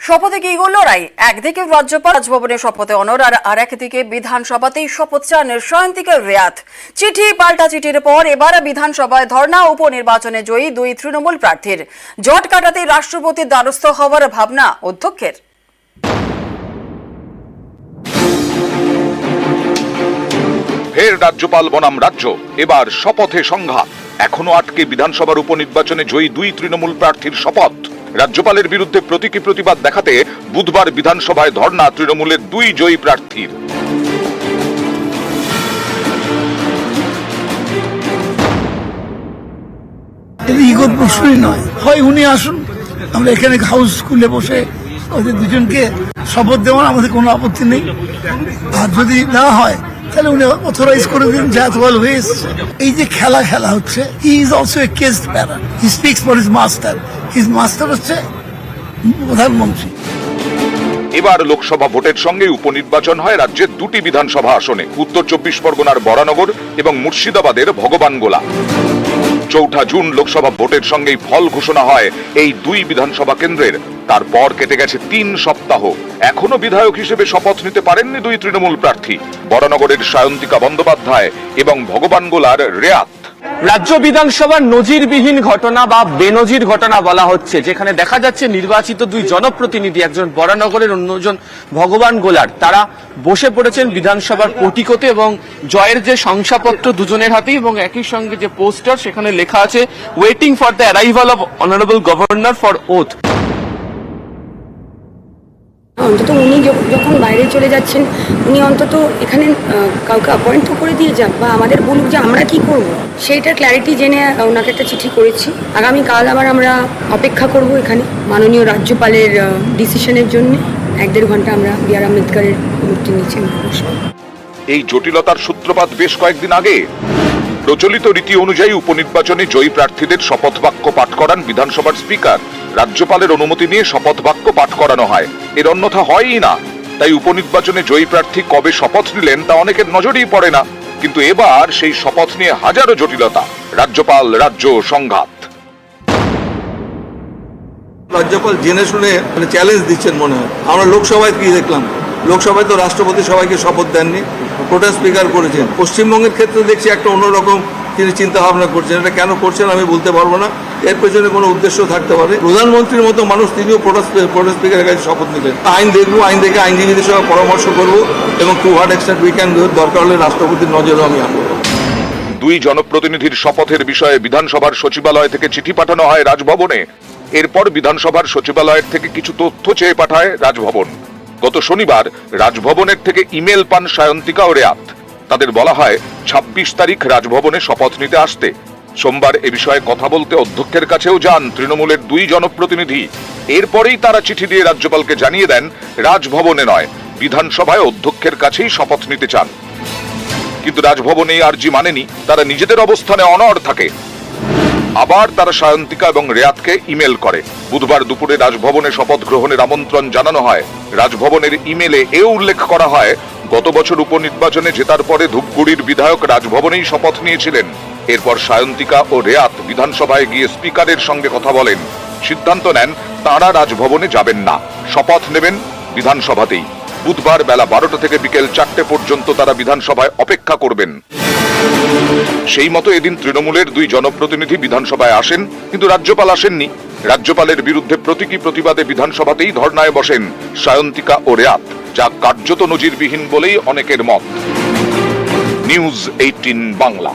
শপথে কি লড়াই, একদিকে রাজ্যপাল রাজভবনে শপথে অনর আর একদিকে বিধানসভাতেই শপথ চান সায়ন্তিকা রেয়াত। চিঠি পাল্টা চিঠির পর এবার বিধানসভায় ধর্ণা, উপনির্বাচনে জয়ী দুই তৃণমূল প্রার্থীর। জট কাটাতে রাষ্ট্রপতির দ্বারস্থ হওয়ার ভাবনা অধ্যক্ষের। ফের রাজ্যপাল বনাম রাজ্য, এবার শপথে সংঘাত। এখনো আটকে বিধানসভার উপনির্বাচনে জয়ী দুই তৃণমূল প্রার্থীর শপথ। রাজ্যপালের বিরুদ্ধে প্রতীকী প্রতিবাদ দেখাতে বুধবার বিধানসভায় ধর্ণা তৃণমূলের দুই জয়ী প্রার্থীর। ইগোর প্রশ্নই নয়, হয় উনি আসুন, আমরা এখানে হাউস স্কুলে বসে ওদের দুজনকে শপথ দেওয়ার আমাদের কোনো আপত্তি নেই। আর যদি না হয় তাহলে উনি অথরাইজ করে দিন, যা ওয়েল হয়ে এসছে। এই যে খেলা হচ্ছে, হি ইজ অলসো এ কেসড প্যারা, he speaks for his master. His master হচ্ছে প্রধানমন্ত্রী। এবার লোকসভা ভোটের সঙ্গে উপনির্বাচন হয় রাজ্যের দুটি বিধানসভা আসনে, উত্তর 24 পরগনার বরানগর এবং মুর্শিদাবাদের ভগবানগোলা। 4 জুন লোকসভা ভোটের সঙ্গেই ফল ঘোষণা হয় এই দুই বিধানসভা কেন্দ্রের। তারপর কেটে গেছে 3 সপ্তাহ, এখনো বিধায়ক হিসেবে শপথ নিতে পারেননি দুই তৃণমূল প্রার্থী, বরানগরের সায়ন্তিকা বন্দ্যোপাধ্যায় এবং ভগবানগোলার রেয়াত। রাজ্য বিধানসভার নজিরবিহীন ঘটনা বা বেনজির ঘটনা বলা হচ্ছে, যেখানে দেখা যাচ্ছে নির্বাচিত দুই জনপ্রতিনিধি, একজন বরানগরের অন্যজন ভগবান গোলার, তারা বসে পড়েছেন বিধানসভার পটিকোতে এবং জয়ের যে শংসাপত্র দুজনের হাতেই এবং একই সঙ্গে যে পোস্টার, সেখানে লেখা আছে waiting for the arrival of honourable governor for oath. অন্তত উনি যখন বাইরে চলে যাচ্ছেন, উনি অন্তত এখানে কাউকে অ্যাপয়েন্ট করে দিয়ে যাক বা আমাদের বলুক যে আমরা কি করব, সেইটার ক্ল্যারিটি জেনে ওনাকে একটা চিঠি করেছি। আগামীকাল আবার আমরা অপেক্ষা করব এখানে মাননীয় রাজ্যপালের ডিসিশনের জন্য। 1-1.5 ঘন্টা আমরা বি.আর. আম্বেদকরের মূর্তি নিচে বসব। এই জটিলতার সূত্রপাত বেশ কয়েকদিন আগে। প্রচলিত রীতি অনুযায়ী উপনির্বাচনে জয়ী প্রার্থীদের শপথ বাক্য পাঠ করান বিধানসভার স্পিকার। রাজ্যপালের অনুমতি নিয়ে শপথ বাক্য পাঠ করানো হয়, এর অন্যথা হয়ই না। তাই উপনির্বাচনে জয়ী প্রার্থী কবে শপথ নিলেন তা অনেকের নজরেই পড়ে না। কিন্তু এবার সেই শপথ নিয়ে হাজারো জটিলতা, রাজ্যপাল রাজ্য সংঘাত। রাজ্যপাল জেনে শুনে চ্যালেঞ্জ দিচ্ছেন মনে হয়। আমরা লোকসভায় কি দেখলাম, লোকসভায় তো রাষ্ট্রপতি সবাইকে শপথ দেননি, প্রোটেস্ট স্পিকার করেছেন। পশ্চিমবঙ্গের ক্ষেত্রে দেখছি একটা অন্যরকম তিনি চিন্তা ভাবনা করছেন। এটা কেন করছেন আমি বলতে পারবো না, এর পেছনে কোনো উদ্দেশ্য থাকতে পারে। প্রধানমন্ত্রীর মতো মানুষ, তিনিও প্রোটেস্ট স্পিকারের কাছে শপথ নিলেন। আইন দেখবো, আইন দেখে আইনজীবীদের সঙ্গে পরামর্শ করবো এবং to what extent we can do, দরকার হলে রাষ্ট্রপতির নজরেও আমি আনবো। দুই জনপ্রতিনিধির শপথের বিষয়ে বিধানসভার সচিবালয় থেকে চিঠি পাঠানো হয় রাজভবনে। এরপর বিধানসভার সচিবালয়ের থেকে কিছু তথ্য চেয়ে পাঠায় রাজভবন। গত শনিবার রাজভবনের থেকে ইমেল পান সায়ন্তিকা ও রেয়াত। তাদের বলা হয় 26 তারিখ রাজভবনে শপথ নিতে আসতে। সোমবার এ বিষয়ে কথা বলতে অধ্যক্ষের কাছেও যান তৃণমূলের দুই জনপ্রতিনিধি। এরপরেই তারা চিঠি দিয়ে রাজ্যপালকে জানিয়ে দেন রাজভবনে নয়, বিধানসভায় অধ্যক্ষের কাছেই শপথ নিতে চান। কিন্তু রাজভবন এই আর্জি মানেনি, তারা নিজেদের অবস্থানে অনড় থাকে। আবার তারা সায়ন্তিকা এবং রেয়াতকে ইমেল করে। বুধবার দুপুরে রাজভবনে শপথ গ্রহণের আমন্ত্রণ জানানো হয়। রাজভবনের ইমেলে এও উল্লেখ করা হয়, গত বছর উপনির্বাচনে জেতার পরে ধূপগুড়ির বিধায়ক রাজভবনেই শপথ নিয়েছিলেন। এরপর সায়ন্তিকা ও রেয়াত বিধানসভায় গিয়ে স্পিকারের সঙ্গে কথা বলেন, সিদ্ধান্ত নেন তাঁরা রাজভবনে যাবেন না, শপথ নেবেন বিধানসভাতেই। বুধবার বেলা 12টা থেকে বিকেল 4টে পর্যন্ত তারা বিধানসভায় অপেক্ষা করবেন। সেই মতো এদিন তৃণমূলের দুই জনপ্রতিনিধি বিধানসভায় আসেন, কিন্তু রাজ্যপাল আসেননি। রাজ্যপালের বিরুদ্ধে প্রতীকী প্রতিবাদে বিধানসভাতেই ধর্নায় বসেন সায়ন্তিকা ও রেয়াত, যা কার্যত নজিরবিহীন বলেই অনেকের মত। নিউজ 18 বাংলা।